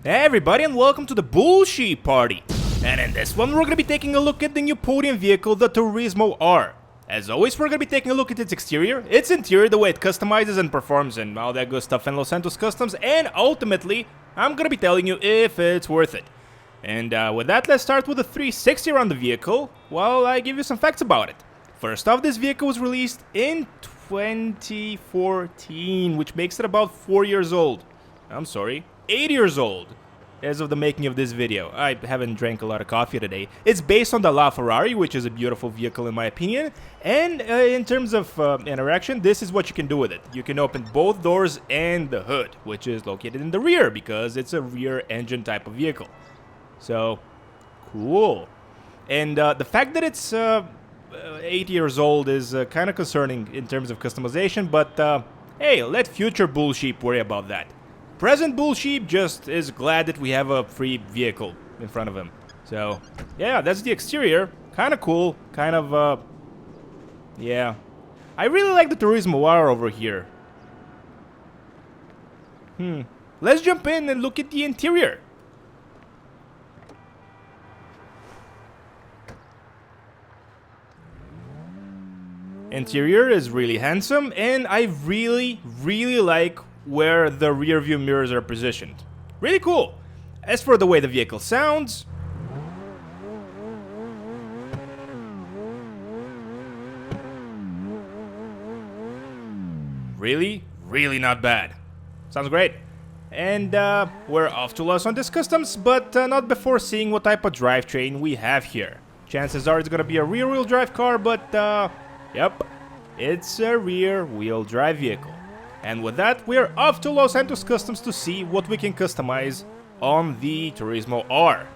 Hey everybody, and welcome to the Bullshit Party! And in this one we're gonna be taking a look at the new Podium vehicle, the Turismo R. As always, we're gonna be taking a look at its exterior, its interior, the way it customizes and performs and all that good stuff in Los Santos Customs, and ultimately, I'm gonna be telling you if it's worth it. And with that, let's start with a 360 around the vehicle, while I give you some facts about it. First off, this vehicle was released in 2014, which makes it about 4 years old. I'm sorry, 8 years old as of the making of this video. I haven't drank a lot of coffee today. It's based on the LaFerrari, which is a beautiful vehicle in my opinion. And in terms of interaction, this is what you can do with it. You can open both doors and the hood, which is located in the rear because it's a rear engine type of vehicle. So, cool. And the fact that it's 8 years old is kind of concerning in terms of customization, but hey, let future Bullsheep worry about that. Present Bullsheep just is glad that we have a free vehicle in front of him. So, yeah, that's the exterior. Kind of cool. Kind of, yeah. I really like the Turismo R over here. Let's jump in and look at the interior. Interior is really handsome, and I really like where the rear view mirrors are positioned. Really cool. As for the way the vehicle sounds, really not bad. Sounds great. And we're off to Los Santos Customs, but not before seeing what type of drivetrain we have here. Chances are it's gonna be a rear-wheel drive car, but yep, it's a rear-wheel drive vehicle. And with that, we're off to Los Santos Customs to see what we can customize on the Turismo R.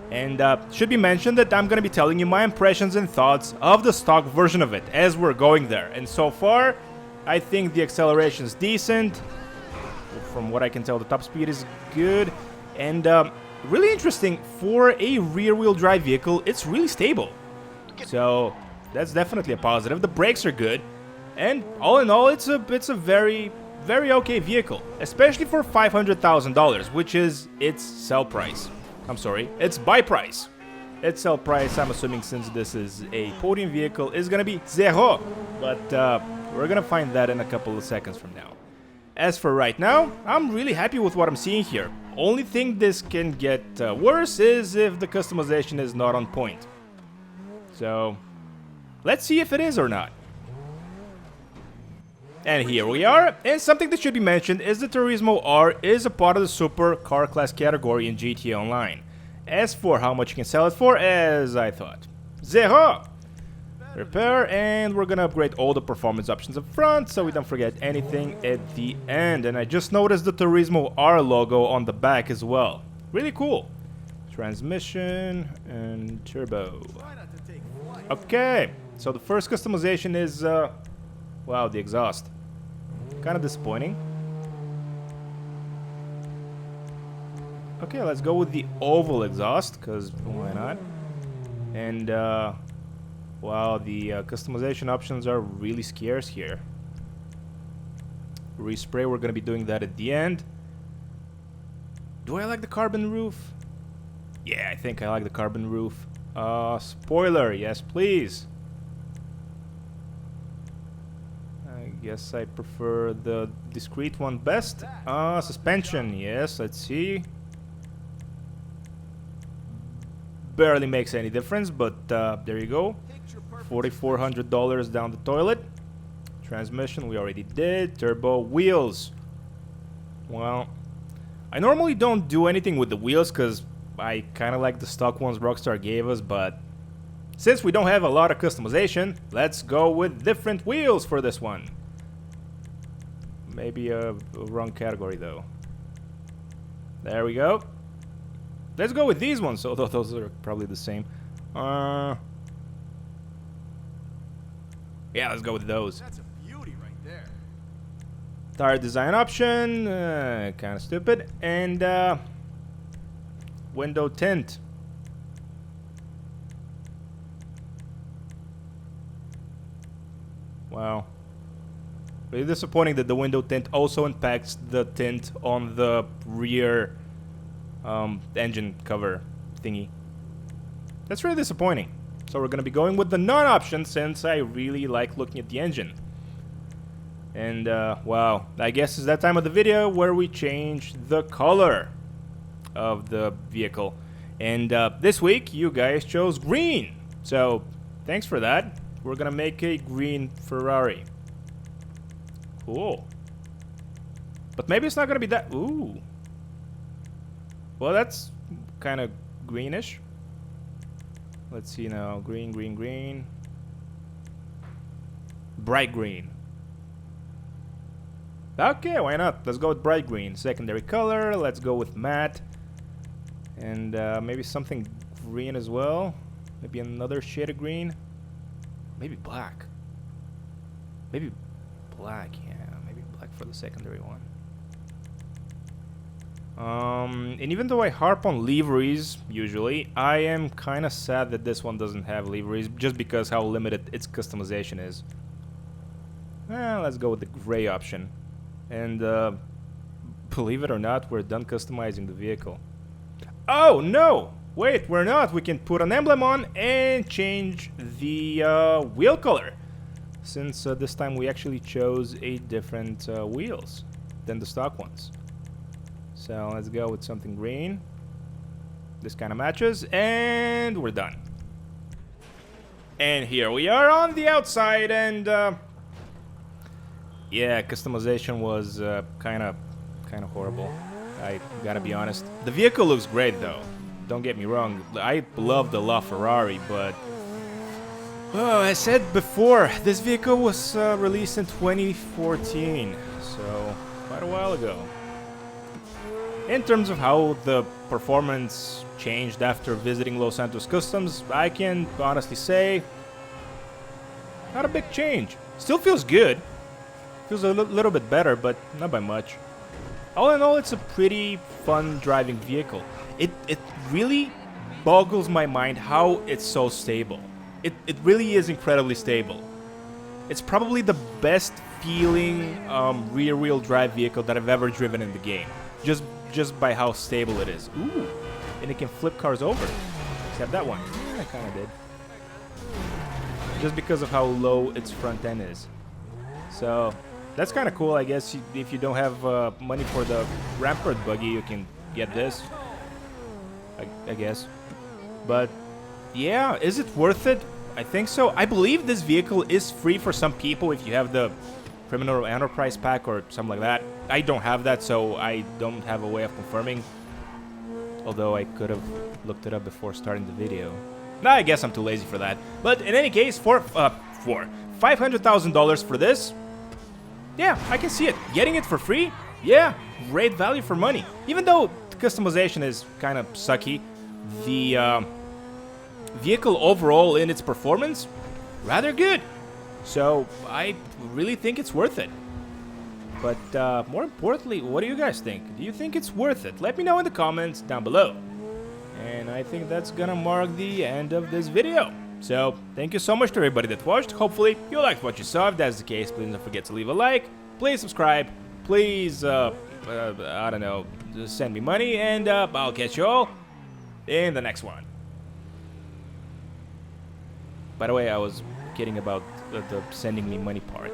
And should be mentioned that I'm gonna be telling you my impressions and thoughts of the stock version of it as we're going there. And so far, I think the acceleration is decent. From what I can tell, the top speed is good. And really interesting, for a rear-wheel drive vehicle, it's really stable. So that's definitely a positive. The brakes are good. And all in all, it's a very okay vehicle, especially for $500,000, which is its sell price. I'm sorry, its buy price. Its sell price, I'm assuming, since this is a Podium vehicle, is gonna be zero. But we're gonna find that in a couple of seconds from now. As for right now, I'm really happy with what I'm seeing here. Only thing this can get worse is if the customization is not on point. So, let's see if it is or not. And here we are, and something that should be mentioned is the Turismo R is a part of the super car class category in GTA Online. As for how much you can sell it for, as I thought, zero! Repair, and we're gonna upgrade all the performance options up front so we don't forget anything at the end. And I just noticed the Turismo R logo on the back as well. Really cool. Transmission and turbo. Okay, so the first customization is wow, the exhaust. Kind of disappointing. Okay, let's go with the oval exhaust, because why not? And, wow, the customization options are really scarce here. Respray, we're going to be doing that at the end. Do I like the carbon roof? Yeah, I think I like the carbon roof. Spoiler, yes please. Guess I prefer the discreet one best. Suspension, yes, let's see. Barely makes any difference, but there you go. $4,400 down the toilet. Transmission, we already did. Turbo, wheels. Well, I normally don't do anything with the wheels because I kind of like the stock ones Rockstar gave us, but since we don't have a lot of customization, let's go with different wheels for this one. Maybe a wrong category though. There we go. Let's go with these ones, although those are probably the same. Yeah, let's go with those. That's a beauty right there. Tire design option, kind of stupid. And window tint. Wow. Really disappointing that the window tint also impacts the tint on the rear engine cover thingy. That's really disappointing. So we're gonna be going with the none option since I really like looking at the engine. And wow, I guess it's that time of the video where we change the color of the vehicle. And this week you guys chose green. So thanks for that. We're gonna make a green Ferrari. Cool. But maybe it's not gonna be that. Ooh. Well, that's kind of greenish. Let's see now. Green, green, green. Bright green. Okay, why not? Let's go with bright green. Secondary color. Let's go with matte. And maybe something green as well. Maybe another shade of green. Maybe black. Maybe black, yeah. Maybe black for the secondary one. And even though I harp on liveries, usually, I am kind of sad that this one doesn't have liveries, just because how limited its customization is. Let's go with the gray option. And believe it or not, we're done customizing the vehicle. Oh, no! Wait, we're not. We can put an emblem on and change the wheel color. Since this time we actually chose a different wheels than the stock ones. So let's go with something green. This kind of matches, and we're done. And here we are on the outside, and yeah, customization was kind of horrible. I gotta be honest. The vehicle looks great though. Don't get me wrong. I love the LaFerrari, but I said before, this vehicle was released in 2014, so quite a while ago. In terms of how the performance changed after visiting Los Santos Customs, I can honestly say, not a big change. Still feels good. Feels a little bit better, but not by much. All in all, it's a pretty fun driving vehicle. It really boggles my mind how it's so stable. It really is incredibly stable. It's probably the best feeling rear-wheel drive vehicle that I've ever driven in the game. Just by how stable it is. Ooh, and it can flip cars over. Except that one. I kind of did. Just because of how low its front end is. So that's kind of cool, I guess. If you don't have money for the Rampart buggy, you can get this. I guess. But yeah, is it worth it? I think so. I believe this vehicle is free for some people if you have the Criminal Enterprise pack or something like that. I don't have that, so I don't have a way of confirming. Although I could have looked it up before starting the video. Nah, I guess I'm too lazy for that. But in any case, for $500,000 for this, yeah, I can see it. Getting it for free, yeah, great value for money. Even though the customization is kind of sucky, the vehicle overall in its performance, rather good. So I really think it's worth it. But more importantly, what do you guys think? Do you think it's worth it? Let me know in the comments down below. And I think that's gonna mark the end of this video. So thank you so much to everybody that watched. Hopefully you liked what you saw. If that's the case, please don't forget to leave a like. Please subscribe. Please, I don't know, just send me money. And I'll catch you all in the next one. By the way, I was kidding about the sending me money part.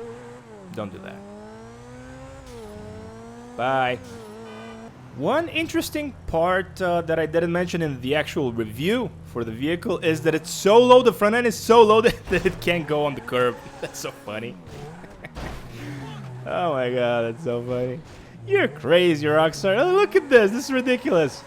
Don't do that. Bye. One interesting part that I didn't mention in the actual review for the vehicle is that it's so low, the front end is so low that it can't go on the curb. That's so funny. Oh my god, that's so funny. You're crazy, Rockstar. Oh, look at this. This is ridiculous.